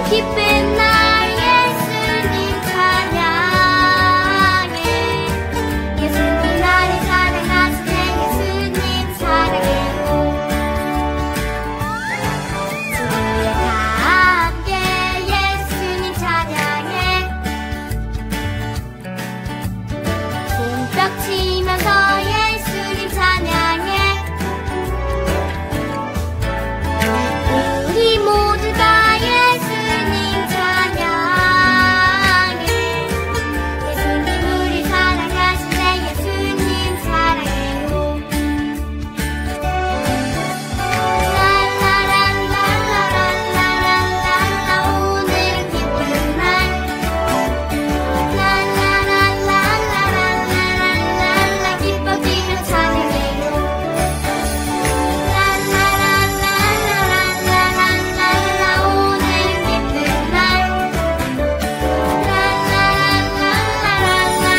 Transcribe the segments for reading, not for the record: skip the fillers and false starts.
기쁜 날 예수님 찬양해. 예수님 나를 사랑하시네. 예수님 사랑해요. 주에 다 함께 예수님 찬양해. 손뼉 치면서 예수님 찬양해. 우리 모두 다 예수님 찬양해. 예수님 우리 사랑하시네. 예수님 사랑해요. 랄라랄라랄라랄라랄라 오늘은 기쁜 날. 랄라랄라랄라랄라랄라 기뻐 뛰며 찬양해요. 랄라랄라랄라랄라랄라 오늘은 기쁜 날.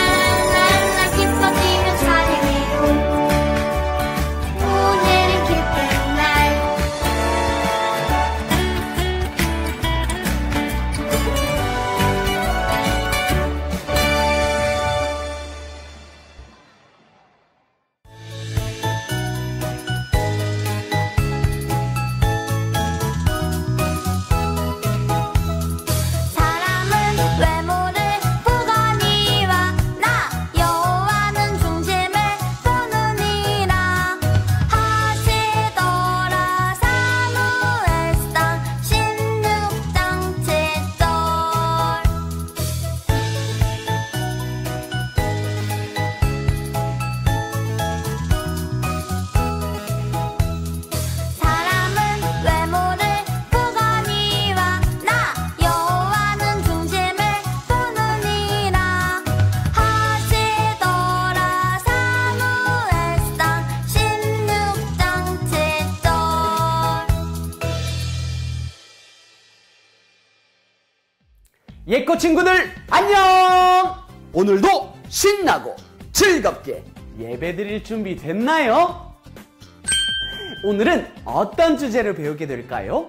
랄라랄라랄라랄라 기뻐 뛰며 찬양해요. 오늘은 기쁜 날. 사람은 외모를 보거니와 나 여호와는 중심을 보느니라 하시더라. 사무엘상 16장 7절. 사람은 외모를 보거니와 나 여호와는 중심을 보느니라 하시더라. 사무엘상 16장 7절. 예꼬 친구들 안녕! 오늘도 신나고 즐겁게 예배드릴 준비 됐나요? 오늘은 어떤 주제를 배우게 될까요?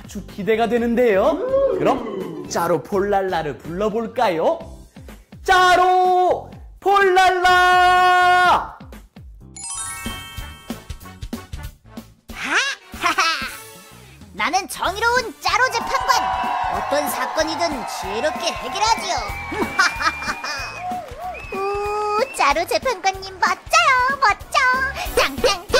아주 기대가 되는데요. 그럼 짜로 폴랄라를 불러볼까요? 짜로 폴랄라! 나는 정의로운 짜로 재판관. 어떤 사건이든 지혜롭게 해결하지요. 우, 짜로 재판관님 멋져요, 멋져. 탕탕탕.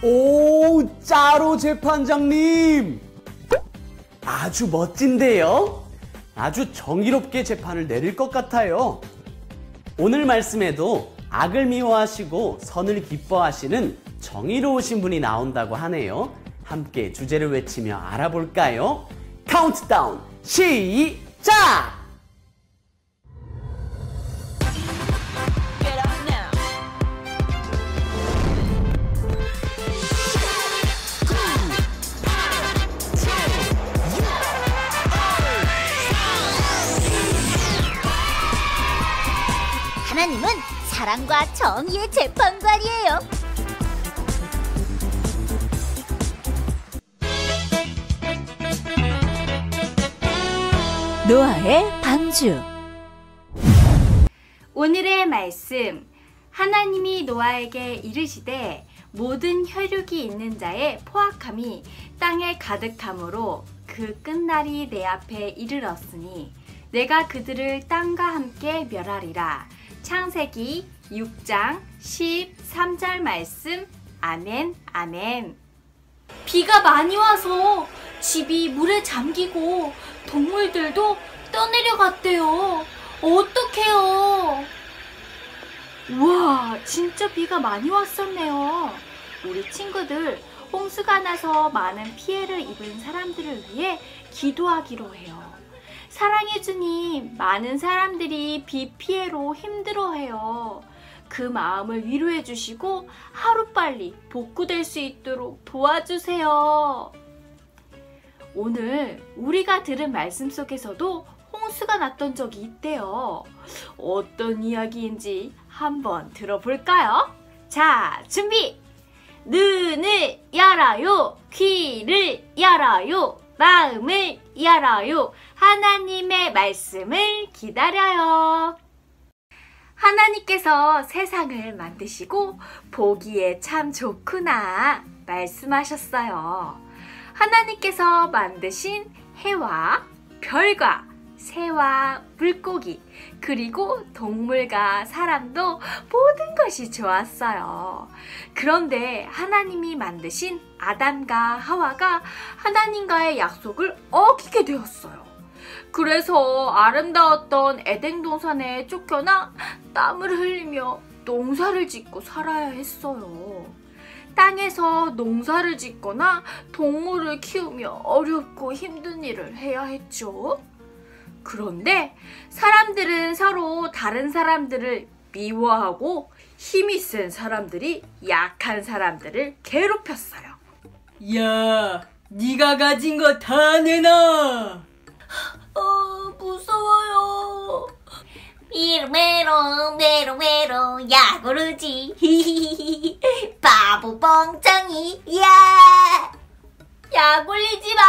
오, 짜로 재판장님! 아주 멋진데요? 아주 정의롭게 재판을 내릴 것 같아요. 오늘 말씀에도 악을 미워하시고 선을 기뻐하시는 정의로우신 분이 나온다고 하네요. 함께 주제를 외치며 알아볼까요? 카운트다운 시작! 하나님은 사랑과 정의의 재판관이에요. 노아의 방주. 오늘의 말씀, 하나님이 노아에게 이르시되 모든 혈육이 있는 자의 포악함이 땅에 가득함으로 그 끝날이 내 앞에 이르렀으니 내가 그들을 땅과 함께 멸하리라. 창세기 6장 13절 말씀. 아멘, 아멘. 비가 많이 와서 집이 물에 잠기고 동물들도 떠내려갔대요. 어떡해요? 우와, 진짜 비가 많이 왔었네요. 우리 친구들 홍수가 나서 많은 피해를 입은 사람들을 위해 기도하기로 해요. 사랑해 주님, 많은 사람들이 비 피해로 힘들어해요. 그 마음을 위로해 주시고 하루빨리 복구될 수 있도록 도와주세요. 오늘 우리가 들은 말씀 속에서도 홍수가 났던 적이 있대요. 어떤 이야기인지 한번 들어볼까요? 자, 준비! 눈을 열어요. 귀를 열어요. 마음을 열어요. 하나님의 말씀을 기다려요. 하나님께서 세상을 만드시고 보기에 참 좋구나 말씀하셨어요. 하나님께서 만드신 해와 별과 새와 물고기 그리고 동물과 사람도 모든 것이 좋았어요. 그런데 하나님이 만드신 아담과 하와가 하나님과의 약속을 어기게 되었어요. 그래서 아름다웠던 에덴 동산에 쫓겨나 땀을 흘리며 농사를 짓고 살아야 했어요. 땅에서 농사를 짓거나 동물을 키우며 어렵고 힘든 일을 해야 했죠. 그런데 사람들은 서로 다른 사람들을 미워하고 힘이 센 사람들이 약한 사람들을 괴롭혔어요. 야, 네가 가진 거 다 내놔. 무서워요. 메롱 야구르지 바보 뻥짱이 약 올리지 마.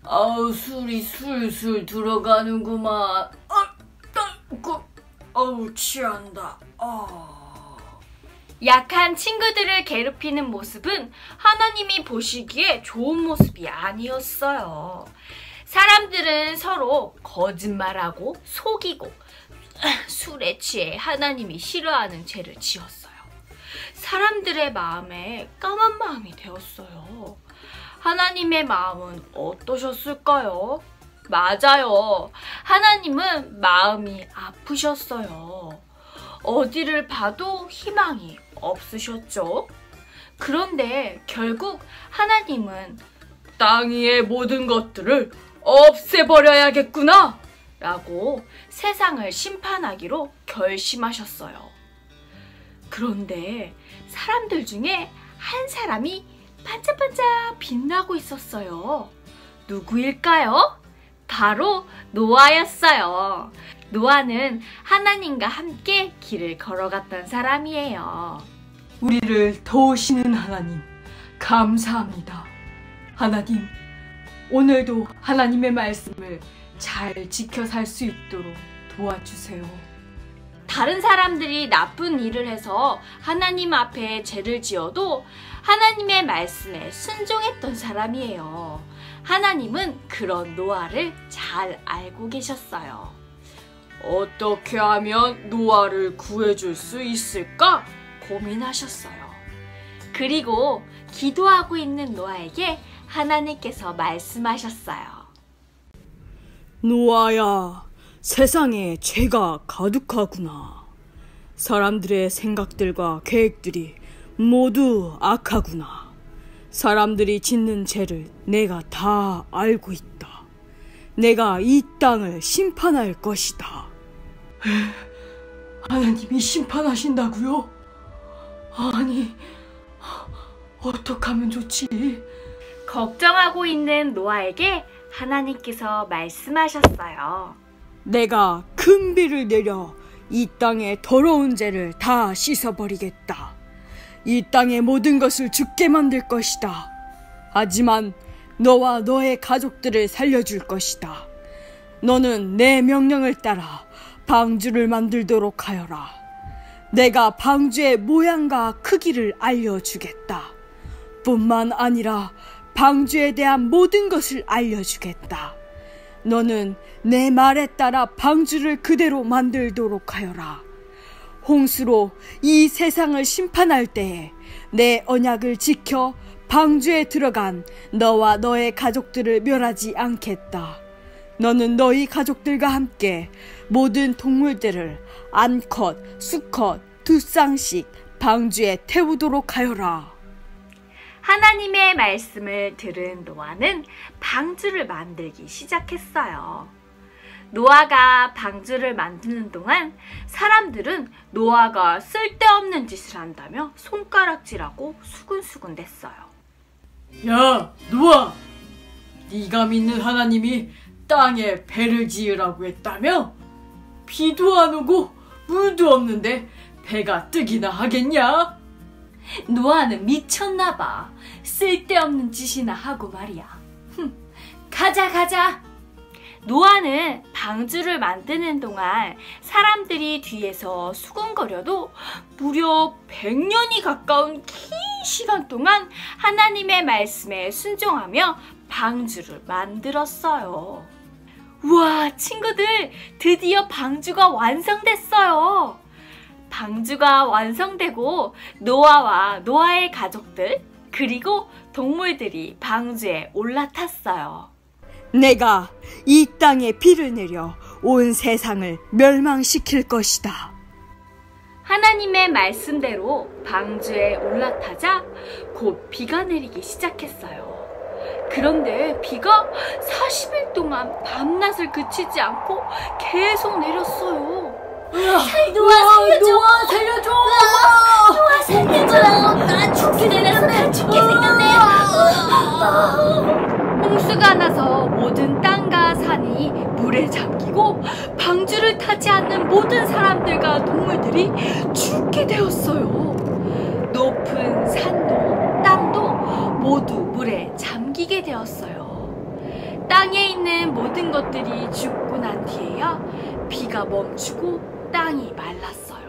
아우, 술이 술술 들어가는구만. 아우, 취한다. 약한 친구들을 괴롭히는 모습은 하나님이 보시기에 좋은 모습이 아니었어요. 사람들은 서로 거짓말하고 속이고 술에 취해 하나님이 싫어하는 죄를 지었어요. 사람들의 마음에 까만 마음이 되었어요. 하나님의 마음은 어떠셨을까요? 맞아요. 하나님은 마음이 아프셨어요. 어디를 봐도 희망이 없으셨죠? 그런데 결국 하나님은 땅 위의 모든 것들을 없애버려야겠구나 라고 세상을 심판하기로 결심하셨어요. 그런데 사람들 중에 한 사람이 반짝반짝 빛나고 있었어요. 누구일까요? 바로 노아였어요. 노아는 하나님과 함께 길을 걸어갔던 사람이에요. 우리를 도우시는 하나님, 감사합니다. 하나님, 오늘도 하나님의 말씀을 잘 지켜 살 수 있도록 도와주세요. 다른 사람들이 나쁜 일을 해서 하나님 앞에 죄를 지어도 하나님의 말씀에 순종했던 사람이에요. 하나님은 그런 노아를 잘 알고 계셨어요. 어떻게 하면 노아를 구해줄 수 있을까 고민하셨어요. 그리고 기도하고 있는 노아에게 하나님께서 말씀하셨어요. 노아야, 세상에 죄가 가득하구나. 사람들의 생각들과 계획들이 모두 악하구나. 사람들이 짓는 죄를 내가 다 알고 있다. 내가 이 땅을 심판할 것이다. 하나님이 심판하신다고요? 아니, 어떡하면 좋지? 걱정하고 있는 노아에게 하나님께서 말씀하셨어요. 내가 큰 비를 내려 이 땅의 더러운 죄를 다 씻어버리겠다. 이 땅의 모든 것을 죽게 만들 것이다. 하지만 너와 너의 가족들을 살려줄 것이다. 너는 내 명령을 따라 방주를 만들도록 하여라. 내가 방주의 모양과 크기를 알려주겠다. 뿐만 아니라 방주에 대한 모든 것을 알려주겠다. 너는 내 말에 따라 방주를 그대로 만들도록 하여라. 홍수로 이 세상을 심판할 때에 내 언약을 지켜 방주에 들어간 너와 너의 가족들을 멸하지 않겠다. 너는 너희 가족들과 함께 모든 동물들을 암컷, 수컷, 2쌍씩 방주에 태우도록 하여라. 하나님의 말씀을 들은 노아는 방주를 만들기 시작했어요. 노아가 방주를 만드는 동안 사람들은 노아가 쓸데없는 짓을 한다며 손가락질하고 수근수근 댔어요. 야, 노아! 네가 믿는 하나님이 땅에 배를 지으라고 했다며? 비도 안 오고 물도 없는데 배가 뜨기나 하겠냐? 노아는 미쳤나봐. 쓸데없는 짓이나 하고 말이야. 가자. 노아는 방주를 만드는 동안 사람들이 뒤에서 수군거려도 무려 100년이 가까운 긴 시간 동안 하나님의 말씀에 순종하며 방주를 만들었어요. 우와, 친구들, 드디어 방주가 완성됐어요. 방주가 완성되고 노아와 노아의 가족들 그리고 동물들이 방주에 올라탔어요. 내가 이 땅에 비를 내려 온 세상을 멸망시킬 것이다. 하나님의 말씀대로 방주에 올라타자 곧 비가 내리기 시작했어요. 그런데 비가 40일 동안 밤낮을 그치지 않고 계속 내렸어요. 노아 살려줘. 나 죽게 생겼네. 홍수가 나서 모든 땅과 산이 물에 잠기고 방주를 타지 않는 모든 사람들과 동물들이 죽게 되었어요. 높은 산도 땅도 모두 물에 잠기게 되었어요. 땅에 있는 모든 것들이 죽고 난 뒤에야 비가 멈추고 땅이 말랐어요.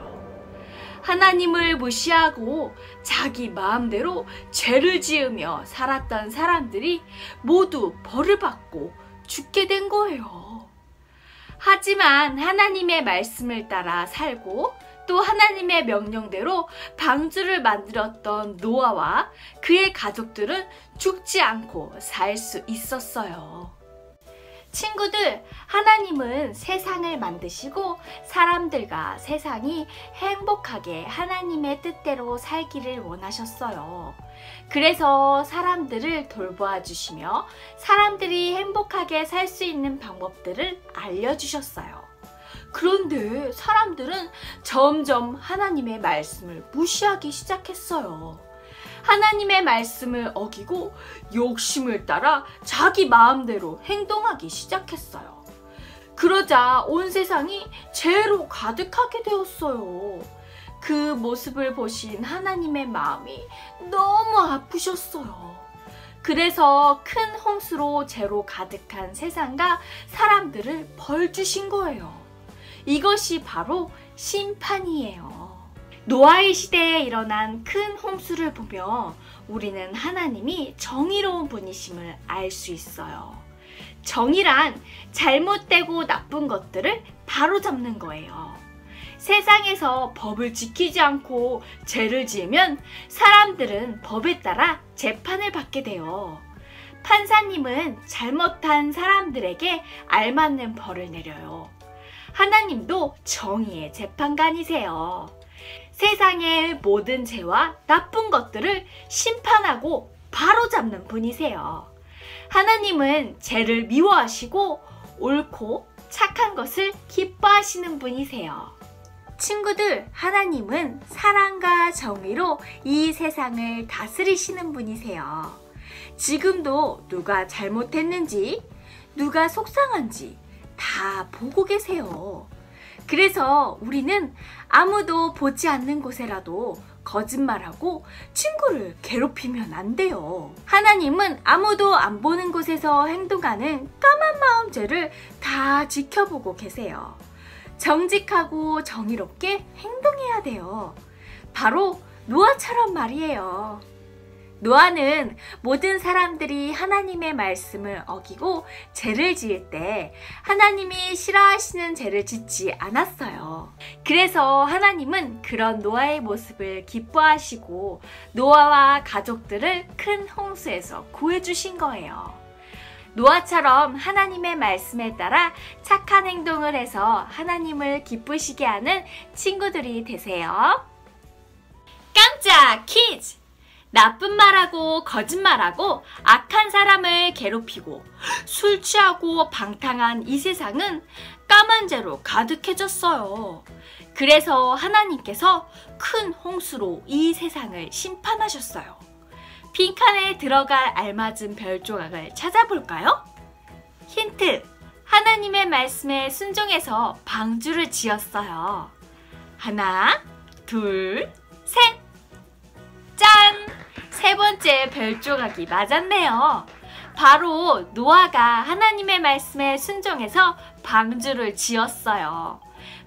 하나님을 무시하고 자기 마음대로 죄를 지으며 살았던 사람들이 모두 벌을 받고 죽게 된 거예요. 하지만 하나님의 말씀을 따라 살고 또 하나님의 명령대로 방주를 만들었던 노아와 그의 가족들은 죽지 않고 살 수 있었어요. 친구들, 하나님은 세상을 만드시고 사람들과 세상이 행복하게 하나님의 뜻대로 살기를 원하셨어요. 그래서 사람들을 돌보아 주시며 사람들이 행복하게 살 수 있는 방법들을 알려주셨어요. 그런데 사람들은 점점 하나님의 말씀을 무시하기 시작했어요. 하나님의 말씀을 어기고 욕심을 따라 자기 마음대로 행동하기 시작했어요. 그러자 온 세상이 죄로 가득하게 되었어요. 그 모습을 보신 하나님의 마음이 너무 아프셨어요. 그래서 큰 홍수로 죄로 가득한 세상과 사람들을 벌 주신 거예요. 이것이 바로 심판이에요. 노아의 시대에 일어난 큰 홍수를 보며 우리는 하나님이 정의로운 분이심을 알 수 있어요. 정의란 잘못되고 나쁜 것들을 바로잡는 거예요. 세상에서 법을 지키지 않고 죄를 지으면 사람들은 법에 따라 재판을 받게 돼요. 판사님은 잘못한 사람들에게 알맞는 벌을 내려요. 하나님도 정의의 재판관이세요. 세상의 모든 죄와 나쁜 것들을 심판하고 바로잡는 분이세요. 하나님은 죄를 미워하시고 옳고 착한 것을 기뻐하시는 분이세요. 친구들, 하나님은 사랑과 정의로 이 세상을 다스리시는 분이세요. 지금도 누가 잘못했는지, 누가 속상한지 다 보고 계세요. 그래서 우리는 아무도 보지 않는 곳에라도 거짓말하고 친구를 괴롭히면 안 돼요. 하나님은 아무도 안 보는 곳에서 행동하는 까만 마음 죄를 다 지켜보고 계세요. 정직하고 정의롭게 행동해야 돼요. 바로 노아처럼 말이에요. 노아는 모든 사람들이 하나님의 말씀을 어기고 죄를 지을 때 하나님이 싫어하시는 죄를 짓지 않았어요. 그래서 하나님은 그런 노아의 모습을 기뻐하시고 노아와 가족들을 큰 홍수에서 구해주신 거예요. 노아처럼 하나님의 말씀에 따라 착한 행동을 해서 하나님을 기쁘시게 하는 친구들이 되세요. 깜짝 퀴즈! 나쁜 말하고 거짓말하고 악한 사람을 괴롭히고 술 취하고 방탕한 이 세상은 까만 죄로 가득해졌어요. 그래서 하나님께서 큰 홍수로 이 세상을 심판하셨어요. 빈칸에 들어갈 알맞은 별 조각을 찾아볼까요? 힌트! 하나님의 말씀에 순종해서 방주를 지었어요. 하나, 둘, 셋! 세 번째 별조각이 맞았네요. 바로 노아가 하나님의 말씀에 순종해서 방주를 지었어요.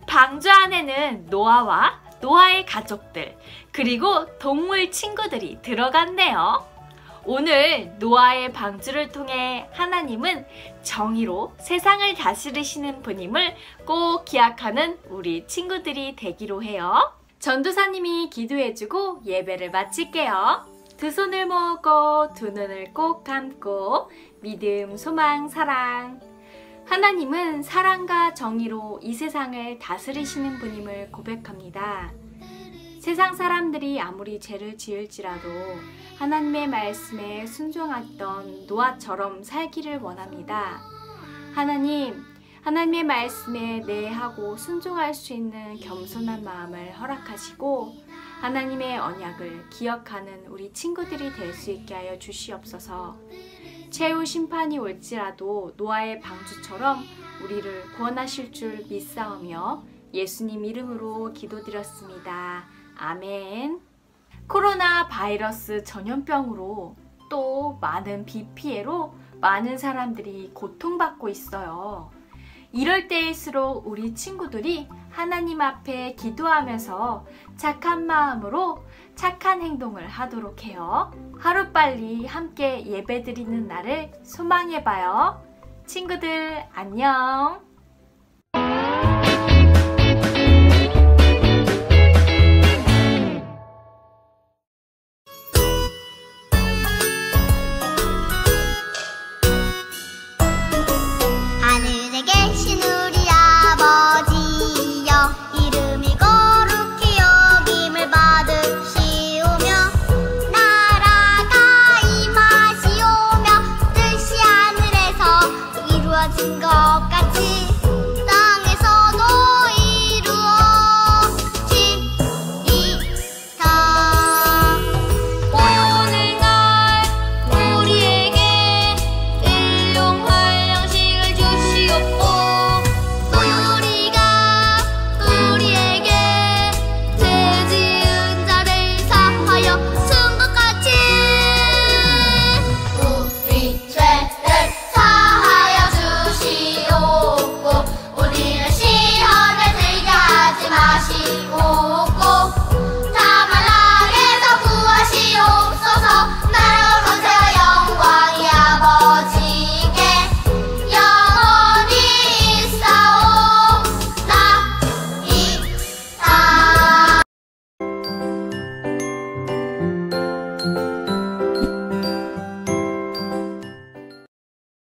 방주 안에는 노아와 노아의 가족들, 그리고 동물 친구들이 들어갔네요. 오늘 노아의 방주를 통해 하나님은 정의로 세상을 다스리시는 분임을 꼭 기억하는 우리 친구들이 되기로 해요. 전도사님이 기도해주고 예배를 마칠게요. 두 손을 모으고 두 눈을 꼭 감고 믿음, 소망, 사랑. 하나님은 사랑과 정의로 이 세상을 다스리시는 분임을 고백합니다. 세상 사람들이 아무리 죄를 지을지라도 하나님의 말씀에 순종했던 노아처럼 살기를 원합니다. 하나님의 말씀에 내하고 순종할 수 있는 겸손한 마음을 허락하시고 하나님의 언약을 기억하는 우리 친구들이 될 수 있게 하여 주시옵소서. 최후 심판이 올지라도 노아의 방주처럼 우리를 구원하실 줄 믿사오며 예수님 이름으로 기도드렸습니다. 아멘. 코로나 바이러스 전염병으로 또 많은 비 피해로 많은 사람들이 고통받고 있어요. 이럴 때일수록 우리 친구들이 하나님 앞에 기도하면서 착한 마음으로 착한 행동을 하도록 해요. 하루빨리 함께 예배드리는 날을 소망해봐요. 친구들 안녕.